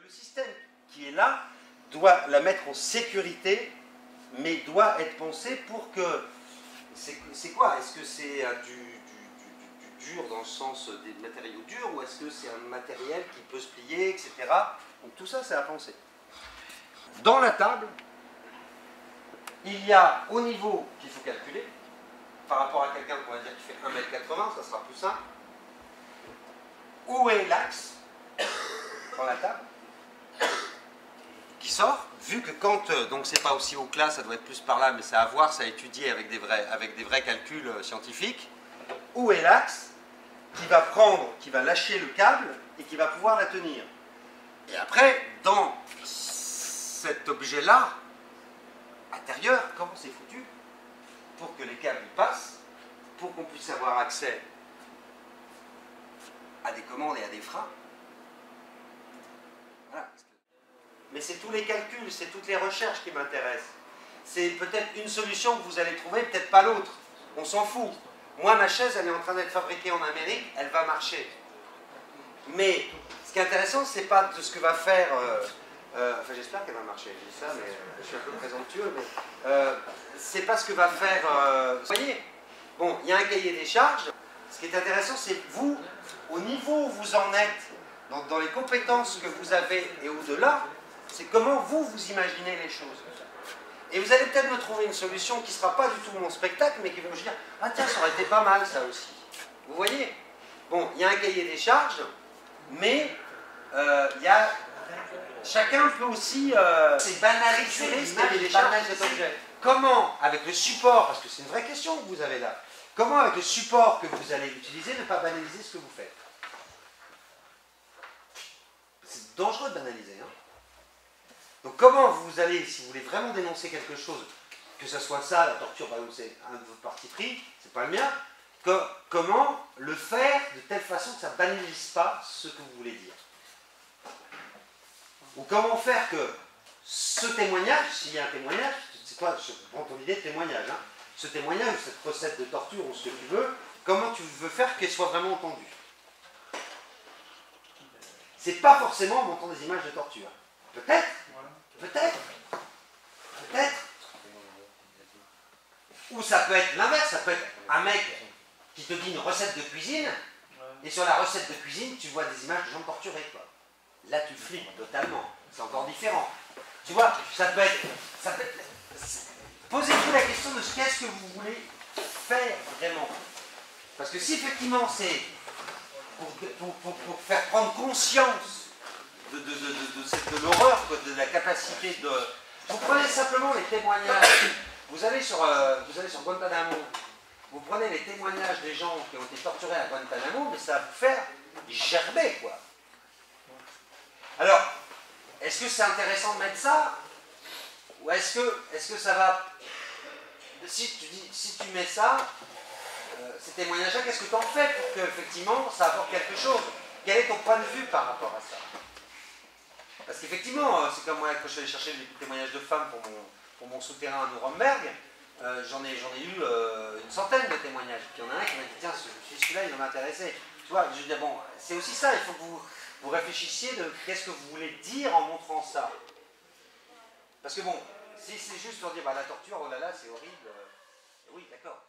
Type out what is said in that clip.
le système qui est là doit la mettre en sécurité, mais doit être pensé pour que... C'est quoi? Est-ce que c'est du dur dans le sens des matériaux durs, ou est-ce que c'est un matériel qui peut se plier, etc. Donc tout ça, c'est à penser. Dans la table, il y a au niveau qu'il faut calculer, par rapport à quelqu'un qu'on va dire qui fait 1,80 m, ça sera plus simple. Où est l'axe dans la table qui sort, vu que quand, donc c'est pas aussi haut que là, ça doit être plus par là, mais c'est à voir, c'est à étudier avec des vrais calculs scientifiques. Où est l'axe qui va prendre, qui va lâcher le câble et qui va pouvoir la tenir? Et après, dans cet objet-là, intérieur, comment c'est foutu pour que les câbles y passent, pour qu'on puisse avoir accès à des commandes et à des freins. Voilà. Mais c'est tous les calculs, c'est toutes les recherches qui m'intéressent. C'est peut-être une solution que vous allez trouver, peut-être pas l'autre. On s'en fout. Moi, ma chaise, elle est en train d'être fabriquée en Amérique, elle va marcher. Mais ce qui est intéressant, c'est pas de ce que va faire... enfin, j'espère qu'elle va marcher, je dis ça, mais je suis un peu présomptueux, mais c'est pas ce que va faire... vous voyez, bon, il y a un cahier des charges. Ce qui est intéressant, c'est vous, au niveau où vous en êtes, dans les compétences que vous avez et au-delà, c'est comment vous imaginez les choses. Et vous allez peut-être me trouver une solution qui ne sera pas du tout mon spectacle, mais qui va me dire « Ah tiens, ça aurait été pas mal ça aussi ». Vous voyez? Bon, il y a un cahier des charges, mais il y a... Chacun peut aussi banaliser l'image des charges de cet objet. Comment, avec le support, parce que c'est une vraie question que vous avez là, comment avec le support que vous allez utiliser ne pas banaliser ce que vous faites? C'est dangereux de banaliser, hein. Donc comment vous allez, si vous voulez vraiment dénoncer quelque chose, que ce soit ça, la torture, par exemple, c'est un de vos partis pris, c'est pas le mien, comment le faire de telle façon que ça ne banalise pas ce que vous voulez dire? Ou comment faire que ce témoignage, s'il y a un témoignage, c'est quoi, je prends ton idée de témoignage, hein, ce témoignage, cette recette de torture ou ce que tu veux, comment tu veux faire qu'elle soit vraiment entendue? C'est pas forcément en montrant des images de torture. Peut-être, peut-être, peut-être. Ou ça peut être l'inverse, ça peut être un mec qui te dit une recette de cuisine, et sur la recette de cuisine, tu vois des images de gens torturés, quoi. Là, tu flippes totalement. C'est encore différent. Tu vois, ça peut être... Posez-vous la question de ce qu'est-ce que vous voulez faire vraiment. Parce que si effectivement c'est pour faire prendre conscience de l'horreur, de la capacité de... Vous prenez simplement les témoignages. Vous allez sur Guantanamo. Vous prenez les témoignages des gens qui ont été torturés à Guantanamo, mais ça va vous faire gerber, quoi. Alors, est-ce que c'est intéressant de mettre ça? Ou est-ce que ça va... Si tu mets ça, ces témoignages-là, qu'est-ce que tu en fais pour que, effectivement, ça apporte quelque chose? Quel est ton point de vue par rapport à ça? Parce qu'effectivement, c'est comme moi, quand je suis allé chercher des témoignages de femmes pour mon souterrain à Nuremberg, j'en ai eu une centaine de témoignages. Puis il y en a un qui m'a dit, tiens, celui-là, il m'a intéressé. Tu vois, je dis, bon, c'est aussi ça, il faut que vous réfléchissiez de qu'est-ce que vous voulez dire en montrant ça. Parce que bon, si c'est juste pour dire, bah, la torture, oh là là, c'est horrible, oui, d'accord.